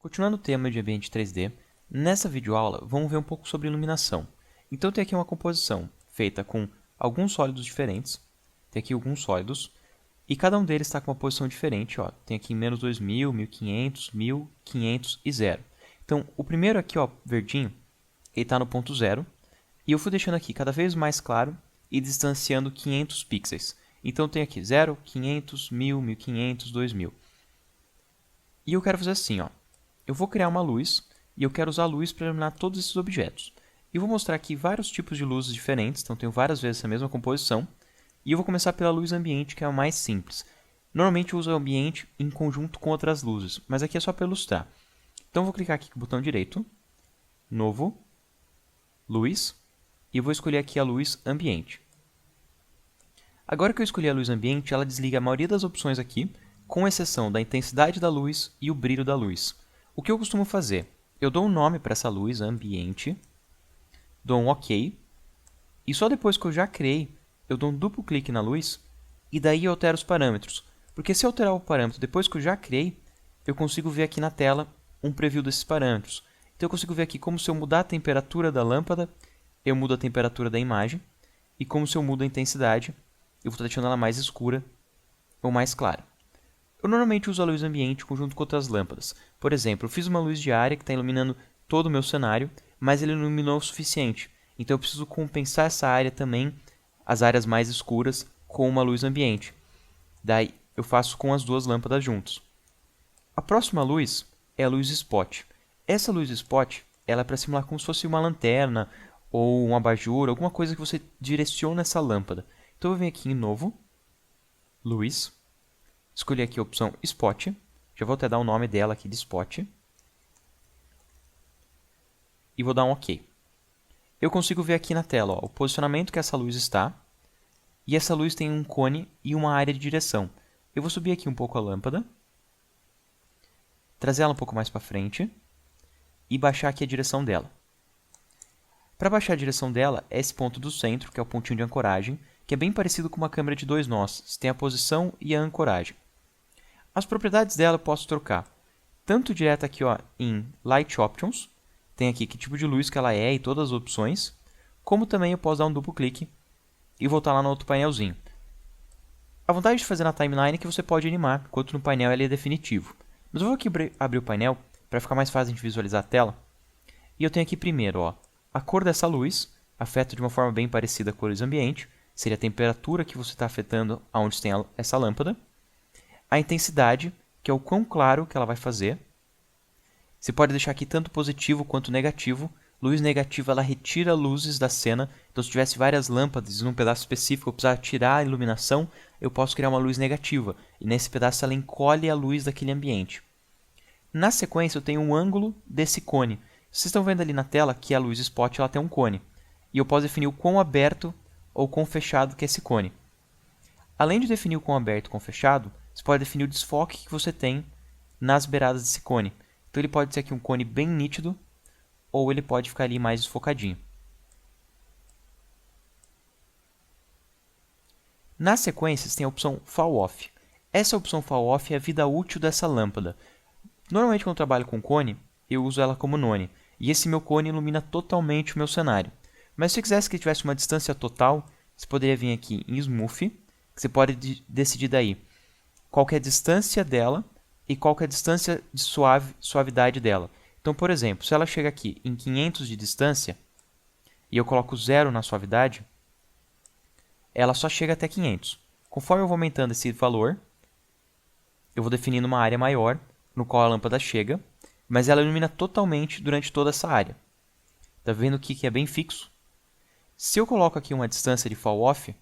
Continuando o tema de ambiente 3D, nessa videoaula vamos ver um pouco sobre iluminação. Então tem aqui uma composição feita com alguns sólidos diferentes, tem aqui alguns sólidos, e cada um deles está com uma posição diferente. Ó. Tem aqui menos 2000, 1500, 1500 e 0. Então o primeiro aqui, ó, verdinho, ele está no ponto 0, e eu fui deixando aqui cada vez mais claro e distanciando 500 pixels. Então tem aqui 0, 500, 1000, 1500, 2000. E eu quero fazer assim, ó. Eu vou criar uma luz e eu quero usar a luz para iluminar todos esses objetos. E eu vou mostrar aqui vários tipos de luzes diferentes, então tenho várias vezes essa mesma composição. E eu vou começar pela luz ambiente, que é a mais simples. Normalmente eu uso o ambiente em conjunto com outras luzes, mas aqui é só para ilustrar. Então eu vou clicar aqui com o botão direito, Novo, Luz, e eu vou escolher aqui a luz ambiente. Agora que eu escolhi a luz ambiente, ela desliga a maioria das opções aqui, com exceção da intensidade da luz e o brilho da luz. O que eu costumo fazer? Eu dou um nome para essa luz, ambiente, dou um OK, e só depois que eu já criei, eu dou um duplo clique na luz, e daí eu altero os parâmetros. Porque se eu alterar o parâmetro depois que eu já criei, eu consigo ver aqui na tela um preview desses parâmetros. Então eu consigo ver aqui como se eu mudar a temperatura da lâmpada, eu mudo a temperatura da imagem, e como se eu mudo a intensidade, eu vou estar deixando ela mais escura ou mais clara. Eu normalmente uso a luz ambiente junto com outras lâmpadas. Por exemplo, eu fiz uma luz diária que está iluminando todo o meu cenário, mas ele não iluminou o suficiente. Então eu preciso compensar essa área também, as áreas mais escuras, com uma luz ambiente. Daí eu faço com as duas lâmpadas juntos. A próxima luz é a luz spot. Essa luz spot ela é para simular como se fosse uma lanterna ou um abajur, alguma coisa que você direciona essa lâmpada. Então eu venho aqui em Novo, Luz, escolhi aqui a opção Spot, já vou até dar o nome dela aqui de Spot, e vou dar um OK. Eu consigo ver aqui na tela ó, o posicionamento que essa luz está, e essa luz tem um cone e uma área de direção. Eu vou subir aqui um pouco a lâmpada, trazer ela um pouco mais para frente, e baixar aqui a direção dela. Para baixar a direção dela, é esse ponto do centro, que é o pontinho de ancoragem, que é bem parecido com uma câmera de 2 nós. Você tem a posição e a ancoragem. As propriedades dela eu posso trocar tanto direto aqui ó, em Light Options, tem aqui que tipo de luz que ela é e todas as opções, como também eu posso dar um duplo clique e voltar lá no outro painelzinho. A vantagem de fazer na timeline é que você pode animar, enquanto no painel ele é definitivo. Mas eu vou aqui abrir o painel para ficar mais fácil de visualizar a tela. E eu tenho aqui primeiro ó, a cor dessa luz, afeta de uma forma bem parecida com a luz ambiente, seria a temperatura que você está afetando aonde tem essa lâmpada. A intensidade, que é o quão claro que ela vai fazer. Você pode deixar aqui tanto positivo quanto negativo. Luz negativa ela retira luzes da cena. Então se tivesse várias lâmpadas num pedaço específico eu precisar tirar a iluminação, eu posso criar uma luz negativa. E nesse pedaço ela encolhe a luz daquele ambiente. Na sequência eu tenho um ângulo desse cone. Vocês estão vendo ali na tela que a luz spot ela tem um cone. E eu posso definir o quão aberto ou quão fechado que é esse cone. Além de definir o quão aberto e quão fechado, você pode definir o desfoque que você tem nas beiradas desse cone. Então ele pode ser aqui um cone bem nítido, ou ele pode ficar ali mais desfocadinho. Na sequência, você tem a opção Fall Off. Essa opção Fall Off é a vida útil dessa lâmpada. Normalmente quando eu trabalho com cone, eu uso ela como none. E esse meu cone ilumina totalmente o meu cenário. Mas se você quisesse que ele tivesse uma distância total, você poderia vir aqui em Smooth, que você pode decidir daí qual que é a distância dela e qual que é a distância de suavidade dela. Então, por exemplo, se ela chega aqui em 500 de distância e eu coloco 0 na suavidade, ela só chega até 500. Conforme eu vou aumentando esse valor, eu vou definindo uma área maior no qual a lâmpada chega, mas ela ilumina totalmente durante toda essa área. Está vendo aqui que é bem fixo? Se eu coloco aqui uma distância de Fall Off,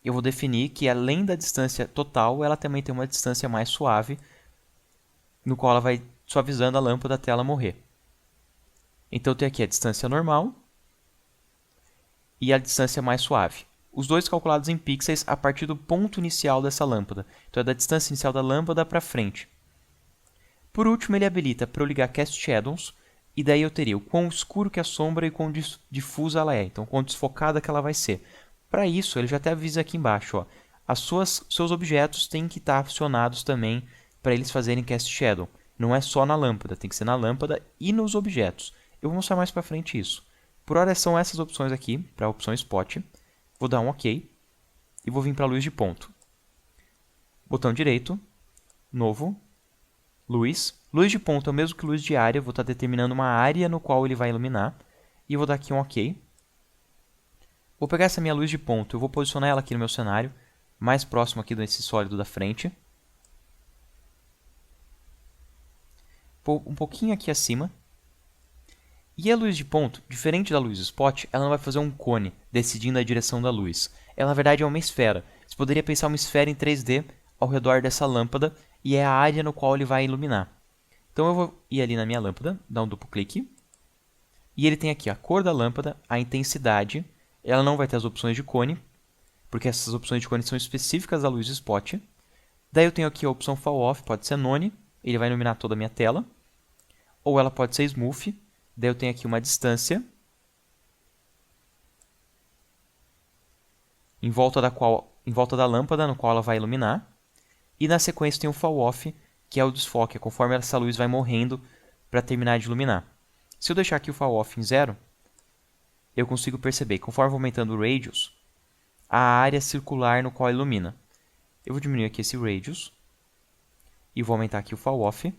eu vou definir que além da distância total, ela também tem uma distância mais suave, no qual ela vai suavizando a lâmpada até ela morrer. Então eu tenho aqui a distância normal e a distância mais suave. Os dois calculados em pixels a partir do ponto inicial dessa lâmpada. Então é da distância inicial da lâmpada para frente. Por último, ele habilita para eu ligar Cast Shadows, e daí eu teria o quão escuro que é a sombra e o quão difusa ela é. Então, quão desfocada que ela vai ser. Para isso, ele já até avisa aqui embaixo, ó, seus objetos têm que estar acionados também para eles fazerem Cast Shadow. Não é só na lâmpada, tem que ser na lâmpada e nos objetos. Eu vou mostrar mais para frente isso. Por hora são essas opções aqui, para a opção Spot. Vou dar um OK e vou vir para a luz de ponto. Botão direito, novo, luz. Luz de ponto é o mesmo que luz de área, vou estar determinando uma área no qual ele vai iluminar. E vou dar aqui um OK. Vou pegar essa minha luz de ponto, eu vou posicionar ela aqui no meu cenário, mais próximo aqui desse sólido da frente. Um pouquinho aqui acima. E a luz de ponto, diferente da luz spot, ela não vai fazer um cone, decidindo a direção da luz. Ela, na verdade, é uma esfera. Você poderia pensar uma esfera em 3D ao redor dessa lâmpada, e é a área no qual ele vai iluminar. Então eu vou ir ali na minha lâmpada, dar um duplo clique. E ele tem aqui a cor da lâmpada, a intensidade. Ela não vai ter as opções de cone, porque essas opções de cone são específicas da luz spot. Daí eu tenho aqui a opção Fall Off, pode ser None, ele vai iluminar toda a minha tela. Ou ela pode ser Smooth, daí eu tenho aqui uma distância, em volta da lâmpada, no qual ela vai iluminar. E na sequência tem o Fall Off, que é o desfoque, é conforme essa luz vai morrendo para terminar de iluminar. Se eu deixar aqui o Fall Off em 0, eu consigo perceber que conforme eu vou aumentando o Radius, a área circular no qual ilumina. Eu vou diminuir aqui esse Radius e vou aumentar aqui o Fall Off.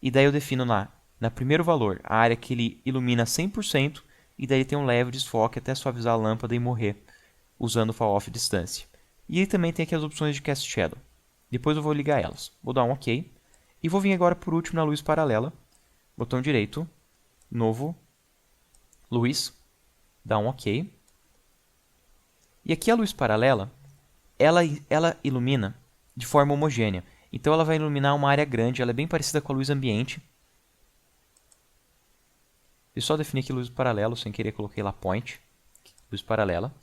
E daí eu defino lá, no primeiro valor, a área que ele ilumina 100%, e daí tem um leve desfoque até suavizar a lâmpada e morrer, usando o Fall Off distância. E aí também tem aqui as opções de Cast Shadow. Depois eu vou ligar elas. Vou dar um OK. E vou vir agora por último na luz paralela. Botão direito, novo, luz, dá um OK. E aqui a luz paralela, ela ilumina de forma homogênea. Então ela vai iluminar uma área grande, ela é bem parecida com a luz ambiente. Eu só defini aqui luz paralela, sem querer coloquei lá point, luz paralela.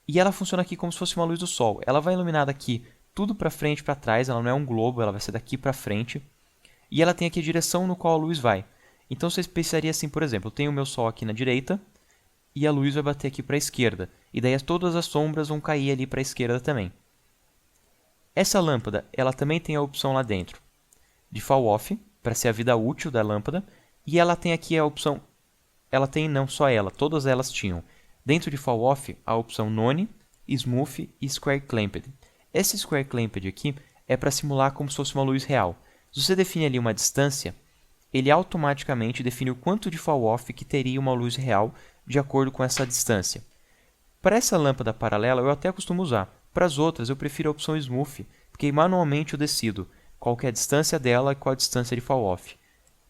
E ela funciona aqui como se fosse uma luz do sol. Ela vai iluminar daqui tudo para frente e para trás, ela não é um globo, ela vai ser daqui para frente. E ela tem aqui a direção no qual a luz vai. Então você pensaria assim, por exemplo, eu tenho o meu sol aqui na direita e a luz vai bater aqui para a esquerda. E daí todas as sombras vão cair ali para a esquerda também. Essa lâmpada, ela também tem a opção lá dentro de Fall Off, para ser a vida útil da lâmpada. E ela tem aqui a opção, ela tem não só ela, todas elas tinham. Dentro de Fall Off, a opção None, Smooth e Square Clamped. Esse Square Clamped aqui é para simular como se fosse uma luz real. Se você define ali uma distância, ele automaticamente define o quanto de Fall Off que teria uma luz real de acordo com essa distância. Para essa lâmpada paralela eu até costumo usar. Para as outras eu prefiro a opção Smooth, porque manualmente eu decido qual que é a distância dela e qual a distância de Fall Off.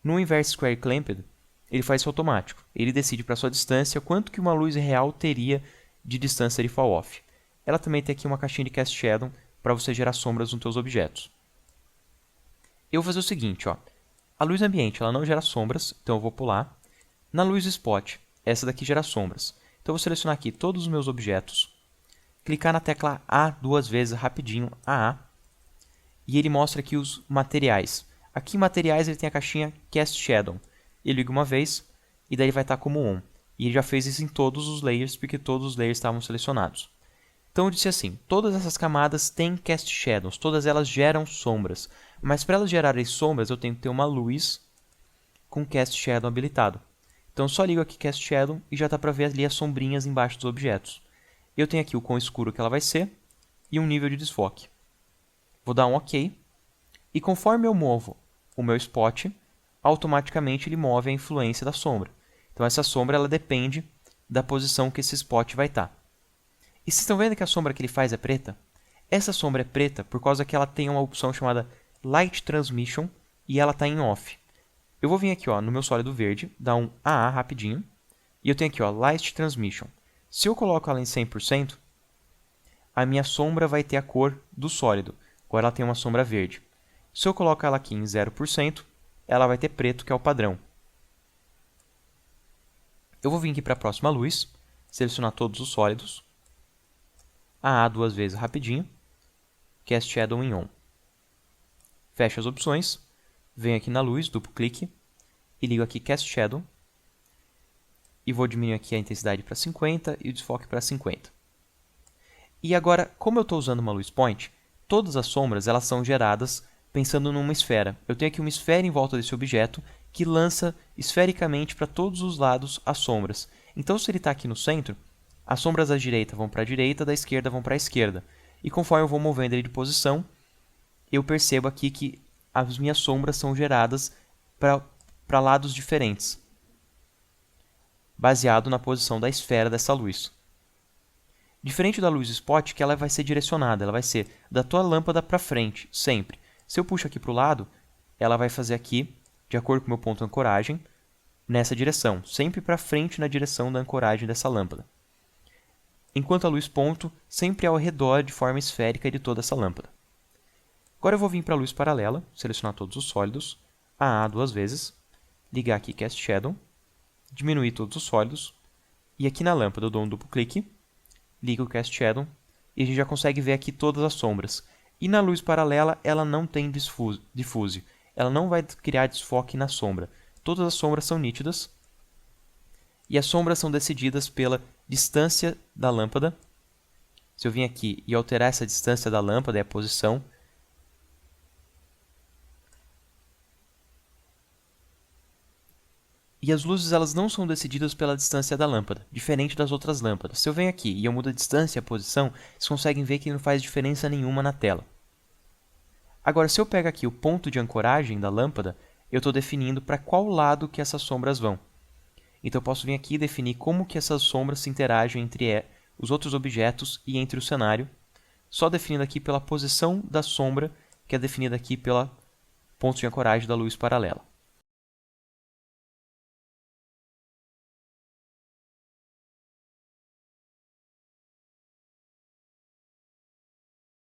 No Inverse Square Clamped, ele faz isso automático. Ele decide para a sua distância quanto que uma luz real teria de distância de Fall Off. Ela também tem aqui uma caixinha de Cast Shadow para você gerar sombras nos seus objetos. Eu vou fazer o seguinte, ó. A luz ambiente ela não gera sombras, então eu vou pular. Na luz Spot, essa daqui gera sombras. Então eu vou selecionar aqui todos os meus objetos, clicar na tecla A duas vezes rapidinho, AA, e ele mostra aqui os materiais. Aqui em materiais ele tem a caixinha Cast Shadow. Eu ligo uma vez e daí ele vai estar como ON. E ele já fez isso em todos os layers, porque todos os layers estavam selecionados. Então eu disse assim, todas essas camadas têm Cast Shadows, todas elas geram sombras. Mas para elas gerarem sombras eu tenho que ter uma luz com Cast Shadow habilitado. Então eu só ligo aqui Cast Shadow e já dá para ver ali as sombrinhas embaixo dos objetos. Eu tenho aqui o quão escuro que ela vai ser e um nível de desfoque. Vou dar um OK. E conforme eu movo o meu spot, automaticamente ele move a influência da sombra. Então essa sombra ela depende da posição que esse spot vai estar. E vocês estão vendo que a sombra que ele faz é preta? Essa sombra é preta por causa que ela tem uma opção chamada Light Transmission e ela está em off. Eu vou vir aqui ó, no meu sólido verde, dar um AA rapidinho, e eu tenho aqui ó, Light Transmission. Se eu coloco ela em 100%, a minha sombra vai ter a cor do sólido. Agora ela tem uma sombra verde. Se eu colocar ela aqui em 0%, ela vai ter preto, que é o padrão. Eu vou vir aqui para a próxima luz, selecionar todos os sólidos, AA duas vezes rapidinho, Cast Shadow em ON. Fecho as opções, venho aqui na luz, duplo clique, e ligo aqui Cast Shadow, e vou diminuir aqui a intensidade para 50 e o desfoque para 50. E agora, como eu estou usando uma luz point, todas as sombras elas são geradas pensando numa esfera. Eu tenho aqui uma esfera em volta desse objeto que lança esfericamente para todos os lados as sombras. Então, se ele está aqui no centro, as sombras da direita vão para a direita, da esquerda vão para a esquerda. E conforme eu vou movendo ele de posição, eu percebo aqui que as minhas sombras são geradas para lados diferentes, baseado na posição da esfera dessa luz. Diferente da luz spot, que ela vai ser direcionada, ela vai ser da tua lâmpada para frente, sempre. Se eu puxo aqui para o lado, ela vai fazer aqui, de acordo com o meu ponto de ancoragem, nessa direção, sempre para frente na direção da ancoragem dessa lâmpada. Enquanto a luz ponto sempre ao redor de forma esférica de toda essa lâmpada. Agora eu vou vir para a luz paralela, selecionar todos os sólidos, AA 2 vezes, ligar aqui Cast Shadow, diminuir todos os sólidos, e aqui na lâmpada eu dou um duplo clique, ligo o Cast Shadow, e a gente já consegue ver aqui todas as sombras. E na luz paralela ela não tem diffuse, ela não vai criar desfoque na sombra. Todas as sombras são nítidas, e as sombras são decididas pela distância da lâmpada. Se eu vim aqui e alterar essa distância da lâmpada, é a posição, e as luzes elas não são decididas pela distância da lâmpada, diferente das outras lâmpadas. Se eu venho aqui e eu mudo a distância e a posição, vocês conseguem ver que não faz diferença nenhuma na tela. Agora, se eu pego aqui o ponto de ancoragem da lâmpada, eu estou definindo para qual lado que essas sombras vão. Então eu posso vir aqui e definir como que essas sombras se interagem entre os outros objetos e entre o cenário, só definindo aqui pela posição da sombra, que é definida aqui pelo ponto de ancoragem da luz paralela.